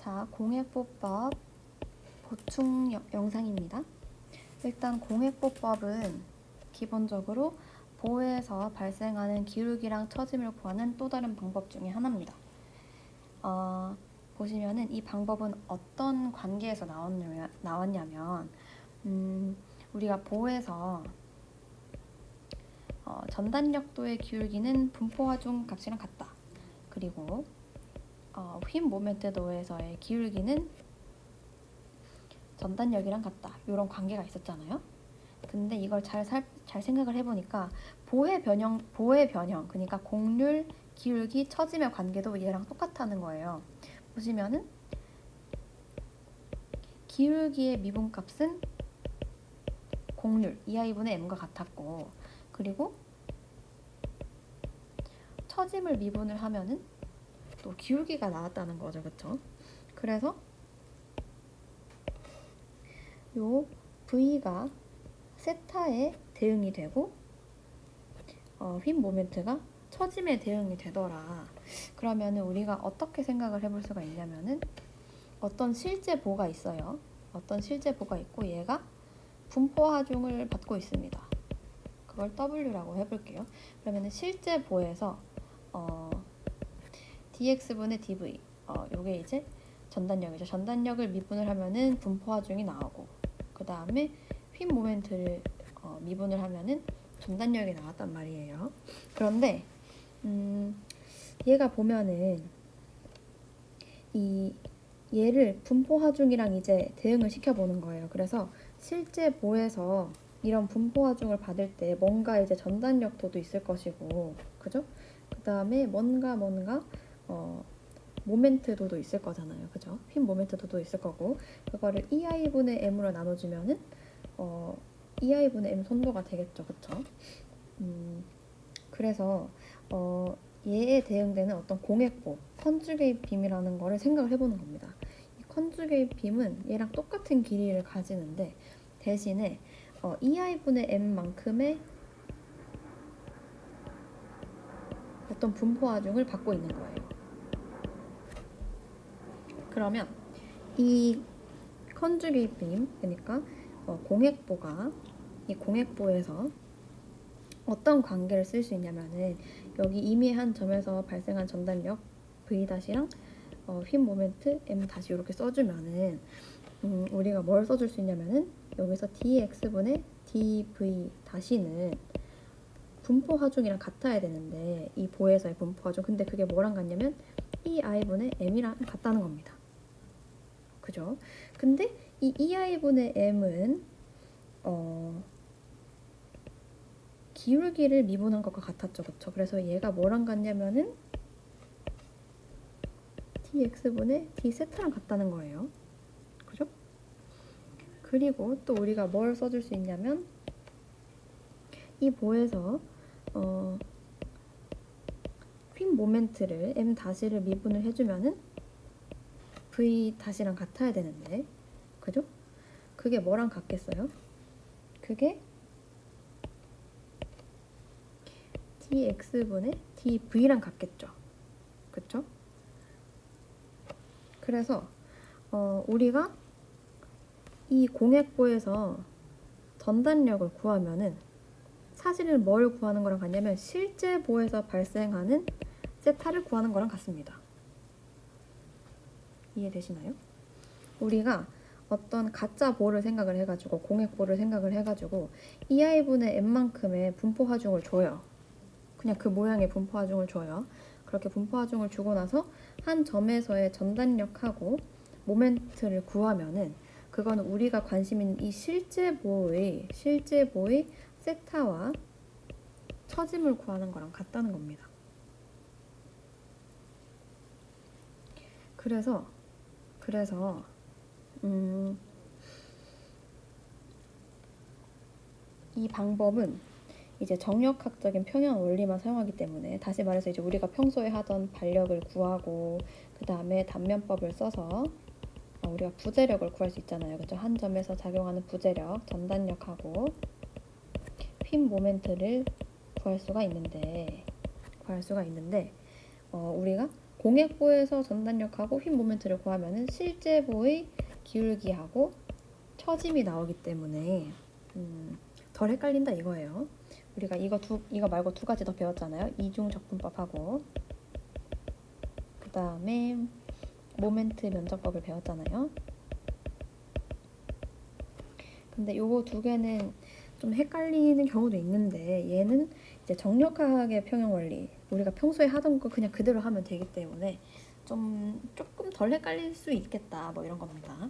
자, 공획보법 보충 영상입니다. 일단 공획보법은 기본적으로 보에서 발생하는 기울기랑 처짐을 구하는 또 다른 방법 중에 하나입니다. 보시면은 이 방법은 어떤 관계에서 나왔냐면 우리가 보에서 전단력도의 기울기는 분포하중 값이랑 같다. 그리고 휨 모멘트도에서의 기울기는 전단력이랑 같다. 이런 관계가 있었잖아요. 근데 이걸 잘 생각을 해보니까 보의 변형, 그러니까 곡률, 기울기, 처짐의 관계도 얘랑 똑같다는 거예요. 보시면은 기울기의 미분값은 곡률 2i분의 m과 같았고, 그리고 처짐을 미분을 하면은 또 기울기가 나왔다는 거죠, 그쵸? 그래서 요 V가 세타에 대응이 되고 휨 모멘트가 처짐에 대응이 되더라. 그러면은 우리가 어떻게 생각을 해볼 수가 있냐면은 어떤 실제 보가 있어요. 어떤 실제 보가 있고 얘가 분포 하중을 받고 있습니다. 그걸 W라고 해볼게요. 그러면은 실제 보에서 dx분의 dv 요게 이제 전단력이죠. 전단력을 미분을 하면은 분포 하중이 나오고, 그 다음에 휨 모멘트를 미분을 하면은 전단력이 나왔단 말이에요. 그런데 얘가 보면은 얘를 분포 하중이랑 이제 대응을 시켜보는 거예요. 그래서 실제 보에서 이런 분포 하중을 받을 때 뭔가 이제 전단력도도 있을 것이고, 그죠? 그 다음에 뭔가 모멘트도도 있을 거잖아요. 그죠? 휨 모멘트도도 있을 거고, 그거를 2i분의 m으로 나눠주면은 2i분의 m 선도가 되겠죠. 그쵸? 그래서 얘에 대응되는 어떤 공획보, 컨주게이트 빔이라는 거를 생각을 해보는 겁니다. 이 컨주게이트 빔은 얘랑 똑같은 길이를 가지는데 대신에 2i분의 m만큼의 어떤 분포 하중을 받고 있는 거예요. 그러면 이 컨주게이트 빔, 그러니까 공획보가 이 공획보에서 어떤 관계를 쓸 수 있냐면은 여기 이미 한 점에서 발생한 전단력 V-랑 휨 모멘트 M- 이렇게 써주면은 우리가 뭘 써줄 수 있냐면은 여기서 dx분의 dv-는 분포 하중이랑 같아야 되는데 이 보에서의 분포 하중, 근데 그게 뭐랑 같냐면 이 i분의 m이랑 같다는 겁니다. 그죠? 근데 이 2i분의 m은 기울기를 미분한 것과 같았죠. 그쵸? 그래서 얘가 뭐랑 같냐면은 dx분의 d세타랑 같다는 거예요. 그죠? 그리고 또 우리가 뭘 써줄 수 있냐면 이 보에서 휨 모멘트를 m-를 미분을 해주면은 v-랑 같아야 되는데, 그죠? 그게 뭐랑 같겠어요? 그게 dx분의 dv랑 같겠죠. 그쵸? 그래서 우리가 이 공획보에서 전단력을 구하면은 사실은 뭘 구하는 거랑 같냐면 실제 보에서 발생하는 세타를 구하는 거랑 같습니다. 이해되시나요? 우리가 어떤 가짜 보를 생각을 해가지고 공획보를 생각을 해가지고 2i분의 m만큼의 분포 하중을 줘요. 그냥 그 모양의 분포 하중을 줘요. 그렇게 분포 하중을 주고 나서 한 점에서의 전단력하고 모멘트를 구하면은 그거는 우리가 관심 있는 이 실제 보의 세타와 처짐을 구하는 거랑 같다는 겁니다. 그래서 이 방법은 이제 정력학적인 평형 원리만 사용하기 때문에, 다시 말해서 이제 우리가 평소에 하던 반력을 구하고 그 다음에 단면법을 써서 우리가 부재력을 구할 수 있잖아요. 그죠? 한 점에서 작용하는 부재력, 전단력하고 휨 모멘트를 구할 수가 있는데 우리가 공액보에서 전단력하고 힘 모멘트를 구하면은 실제 보의 기울기하고 처짐이 나오기 때문에 덜 헷갈린다 이거예요. 우리가 이거 말고 두 가지 더 배웠잖아요. 이중 적분법하고 그 다음에 모멘트 면적법을 배웠잖아요. 근데 요거 두 개는 좀 헷갈리는 경우도 있는데 얘는 이제 정력학의 평형 원리 우리가 평소에 하던 거 그냥 그대로 하면 되기 때문에 조금 덜 헷갈릴 수 있겠다 뭐 이런 겁니다.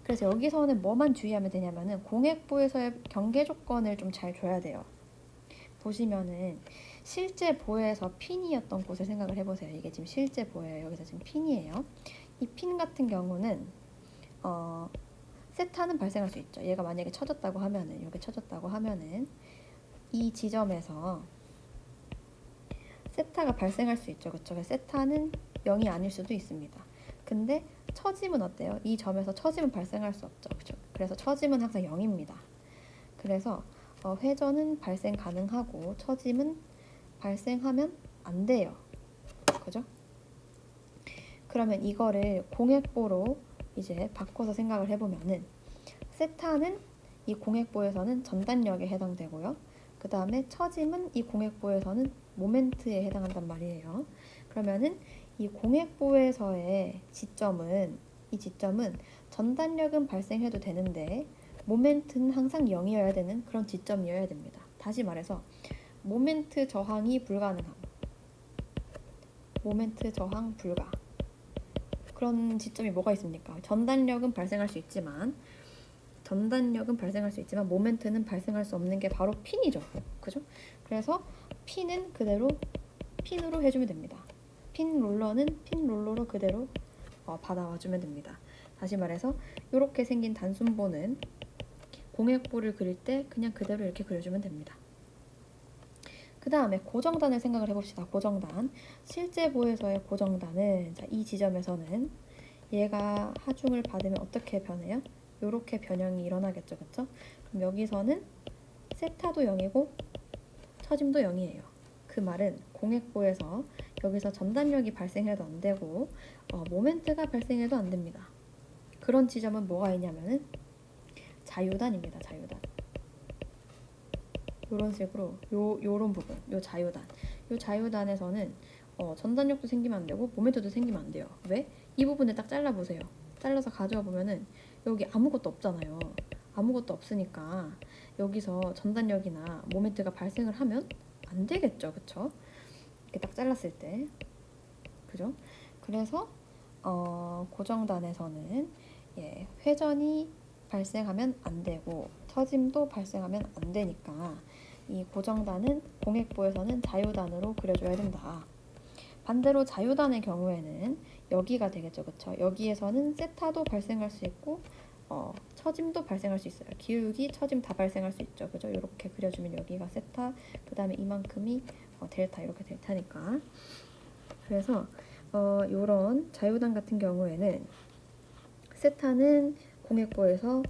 그래서 여기서는 뭐만 주의하면 되냐면은 공액보에서의 경계 조건을 좀 잘 줘야 돼요. 보시면은 실제 보에서 핀이었던 곳을 생각을 해보세요. 이게 지금 실제 보예요. 여기서 지금 핀이에요. 이 핀 같은 경우는 세타는 발생할 수 있죠. 얘가 만약에 쳐졌다고 하면은 이렇게 쳐졌다고 하면은 이 지점에서 세타가 발생할 수 있죠. 그쵸? 세타는 0이 아닐 수도 있습니다. 근데 처짐은 어때요? 이 점에서 처짐은 발생할 수 없죠. 그쵸? 그래서 처짐은 항상 0입니다. 그래서 회전은 발생 가능하고 처짐은 발생하면 안 돼요. 그죠? 그러면 이거를 공액보로 이제 바꿔서 생각을 해보면은 세타는 이 공액보에서는 전단력에 해당되고요. 그 다음에 처짐은 이 공액보에서는 모멘트에 해당한단 말이에요. 그러면은 이 공액보에서의 이 지점은 전단력은 발생해도 되는데 모멘트는 항상 0이어야 되는 그런 지점이어야 됩니다. 다시 말해서 모멘트 저항이 불가능함. 모멘트 저항 불가. 그런 지점이 뭐가 있습니까? 전단력은 발생할 수 있지만 모멘트는 발생할 수 없는 게 바로 핀이죠. 그죠? 그래서 핀은 그대로 핀으로 해주면 됩니다. 핀 롤러는 핀 롤러로 그대로 받아와주면 됩니다. 다시 말해서 이렇게 생긴 단순보는 공액보를 그릴 때 그냥 그대로 이렇게 그려주면 됩니다. 그 다음에 고정단을 생각을 해봅시다. 고정단. 실제 보에서의 고정단은 이 지점에서는 얘가 하중을 받으면 어떻게 변해요? 이렇게 변형이 일어나겠죠. 그쵸? 그럼 여기서는 세타도 0이고 처짐도 0이에요. 그 말은 공액보에서 여기서 전단력이 발생해도 안 되고 모멘트가 발생해도 안 됩니다. 그런 지점은 뭐가 있냐면은 자유단입니다. 자유단. 이런 식으로 요런 부분, 요 자유단에서는 전단력도 생기면 안 되고 모멘트도 생기면 안 돼요. 왜? 이 부분을 딱 잘라보세요. 잘라서 가져와 보면은 여기 아무것도 없잖아요. 아무것도 없으니까 여기서 전단력이나 모멘트가 발생을 하면 안 되겠죠. 그쵸? 이렇게 딱 잘랐을 때. 그죠? 그래서 고정단에서는 회전이 발생하면 안 되고 처짐도 발생하면 안 되니까 이 고정단은 공액보에서는 자유단으로 그려줘야 된다. 반대로 자유단의 경우에는 여기가 되겠죠. 그쵸? 여기에서는 세타도 발생할 수 있고 처짐도 발생할 수 있어요. 기울기, 처짐 다 발생할 수 있죠. 그죠? 이렇게 그려주면 여기가 세타, 그 다음에 이만큼이 델타, 이렇게 델타니까. 그래서 요런 자유단 같은 경우에는 세타는 공액보에서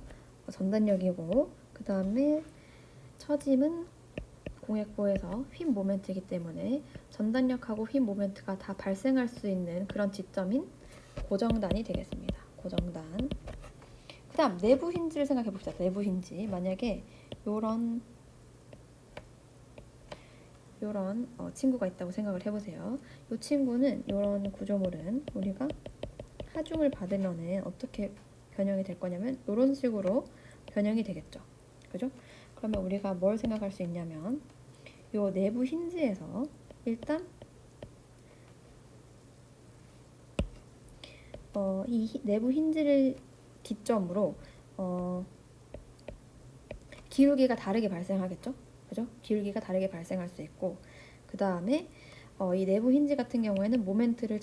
전단력이고 그 다음에 처짐은 공액보에서 휨 모멘트이기 때문에 전단력하고 휨 모멘트가 다 발생할 수 있는 그런 지점인 고정단이 되겠습니다. 고정단. 그 다음 내부 힌지를 생각해 봅시다. 내부 힌지. 만약에 요런 친구가 있다고 생각을 해보세요. 이 친구는 이런 구조물은 우리가 하중을 받으면은 어떻게 변형이 될 거냐면 이런 식으로 변형이 되겠죠. 그죠? 그러면 우리가 뭘 생각할 수 있냐면 이 내부 힌지에서 일단 이 내부 힌지를 기점으로 기울기가 다르게 발생하겠죠? 그죠? 기울기가 다르게 발생할 수 있고 그 다음에 이 내부 힌지 같은 경우에는 모멘트를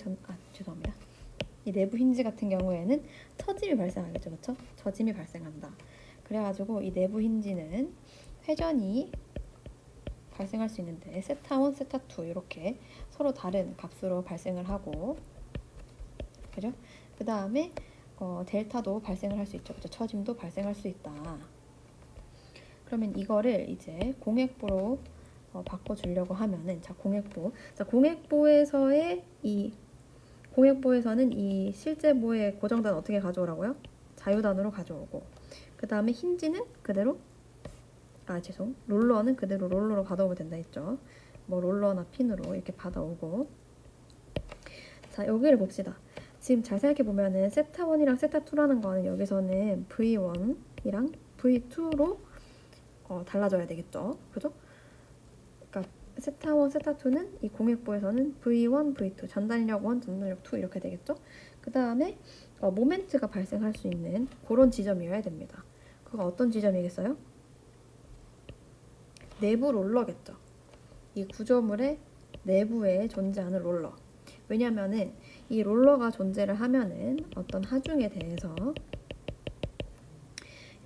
죄송합니다. 이 내부 힌지 같은 경우에는 처짐이 발생하겠죠. 그쵸? 처짐이 발생한다. 그래가지고 이 내부 힌지는 회전이 발생할 수 있는데 세타1, 세타2 이렇게 서로 다른 값으로 발생을 하고 그죠? 그 다음에 델타도 발생을 할 수 있죠. 그죠? 처짐도 발생할 수 있다. 그러면 이거를 이제 공액보로 바꿔주려고 하면은 공액보에서의 이 공액보에서는 이 실제보의 고정단 어떻게 가져오라고요? 자유단으로 가져오고, 그 다음에 힌지는 그대로 롤러는 그대로 롤러로 받아오면 된다 했죠. 뭐 롤러나 핀으로 이렇게 받아오고. 자, 여기를 봅시다. 지금 잘 생각해 보면은 세타1이랑 세타2라는 거는 여기서는 V1이랑 V2로 달라져야 되겠죠. 그죠? 그러니까 세타1, 세타2는 이 공액보에서는 V1, V2, 전달력 1, 전달력 2 이렇게 되겠죠. 그 다음에 모멘트가 발생할 수 있는 그런 지점이어야 됩니다. 그거 어떤 지점이겠어요? 내부 롤러겠죠. 이 구조물의 내부에 존재하는 롤러. 왜냐면은 이 롤러가 존재를 하면은 어떤 하중에 대해서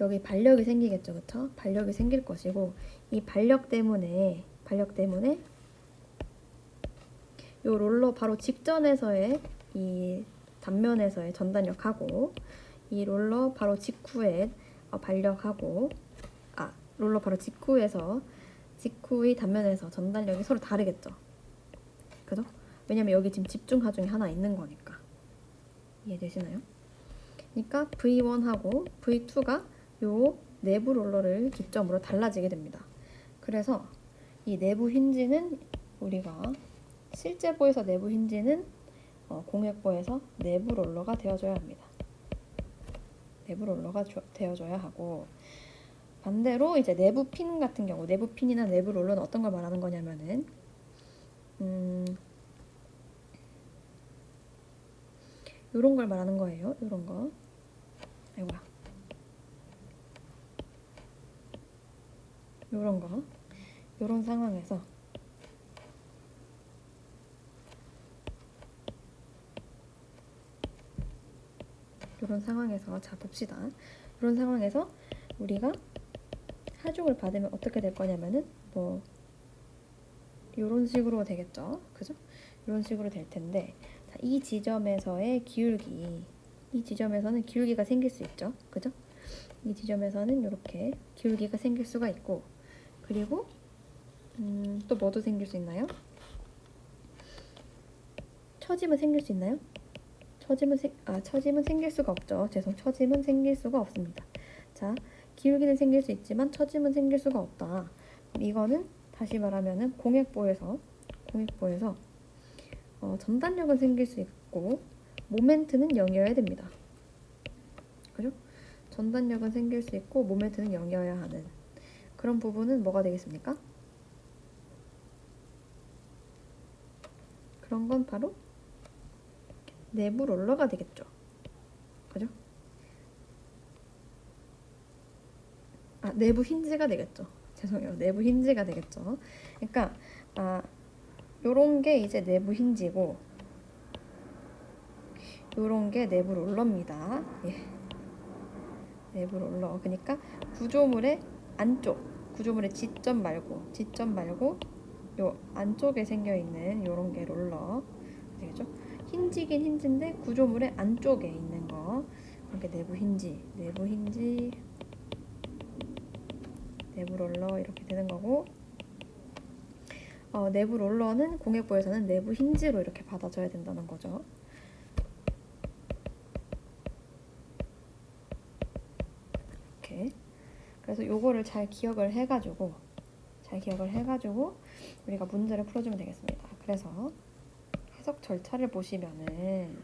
여기 반력이 생기겠죠. 그쵸? 반력이 생길 것이고, 이 반력 때문에 이 롤러 바로 직전에서의 이 단면에서의 전단력하고, 이 롤러 바로 직후에 반력하고, 롤러 바로 직후의 단면에서 전달력이 서로 다르겠죠. 그죠? 왜냐면 여기 지금 집중 하중이 하나 있는 거니까. 이해되시나요? 그러니까 V1하고 V2가 요 내부 롤러를 기점으로 달라지게 됩니다. 그래서 이 내부 힌지는 우리가 실제보에서 내부 힌지는 공액보에서 내부 롤러가 되어줘야 합니다. 내부 롤러가 되어줘야 하고, 반대로 이제 내부 핀 같은 경우, 내부 핀이나 내부 롤러는 어떤 걸 말하는 거냐면은 요런 걸 말하는 거예요. 요런 거. 아이고야. 요런 거. 요런 상황에서 자 봅시다. 요런 상황에서 우리가 하중을 받으면 어떻게 될 거냐면은 뭐 요런 식으로 되겠죠. 그죠? 이런 식으로 될 텐데, 자, 이 지점에서의 기울기, 이 지점에서는 기울기가 생길 수 있죠. 그죠? 이 지점에서는 이렇게 기울기가 생길 수가 있고, 그리고 또 뭐도 생길 수 있나요? 처짐은 생길 수 있나요? 처짐은 생길 수가 없죠. 처짐은 생길 수가 없습니다. 자, 기울기는 생길 수 있지만 처짐은 생길 수가 없다. 이거는 다시 말하면은 공액보에서 전단력은 생길 수 있고 모멘트는 0이어야 됩니다. 그죠? 전단력은 생길 수 있고 모멘트는 0이어야 하는 그런 부분은 뭐가 되겠습니까? 그런 건 바로 내부 롤러가 되겠죠. 그죠? 내부 힌지가 되겠죠. 죄송해요. 내부 힌지가 되겠죠. 그러니까 요런 게 이제 내부 힌지고 요런 게 내부 롤러입니다. 예. 내부 롤러. 그러니까 구조물의 안쪽, 구조물의 지점 말고 요 안쪽에 생겨 있는 요런 게 롤러 되겠죠? 힌지긴 힌지인데 구조물의 안쪽에 있는 거. 이렇게 내부 힌지, 내부 롤러 이렇게 되는 거고, 내부 롤러는 공액보에서는 내부 힌지로 이렇게 받아줘야 된다는 거죠. 이렇게. 그래서 요거를 잘 기억을 해가지고 우리가 문제를 풀어주면 되겠습니다. 그래서 해석 절차를 보시면은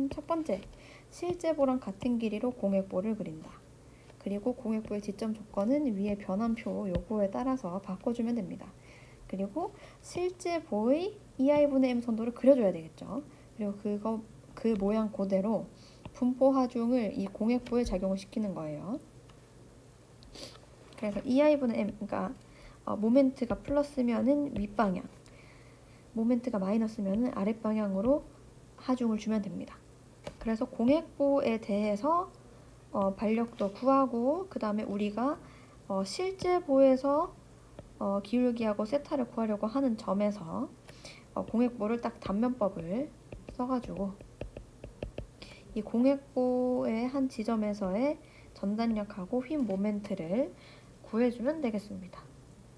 첫 번째, 실제보랑 같은 길이로 공액보를 그린다. 그리고 공액보의 지점 조건은 위에 변환표 요거에 따라서 바꿔주면 됩니다. 그리고 실제보의 2i분의 m 선도를 그려줘야 되겠죠. 그리고 그 모양 그대로 분포 하중을 이 공액보에 작용을 시키는 거예요. 그래서 2i분의 m, 그러니까 모멘트가 플러스면은 윗방향, 모멘트가 마이너스면은 아랫방향으로 하중을 주면 됩니다. 그래서 공액보에 대해서 반력도 구하고, 그 다음에 우리가 실제보에서 기울기하고 세타를 구하려고 하는 점에서 공액보를 딱 단면법을 써가지고 이 공액보의 한 지점에서의 전단력하고 휨 모멘트를 구해주면 되겠습니다.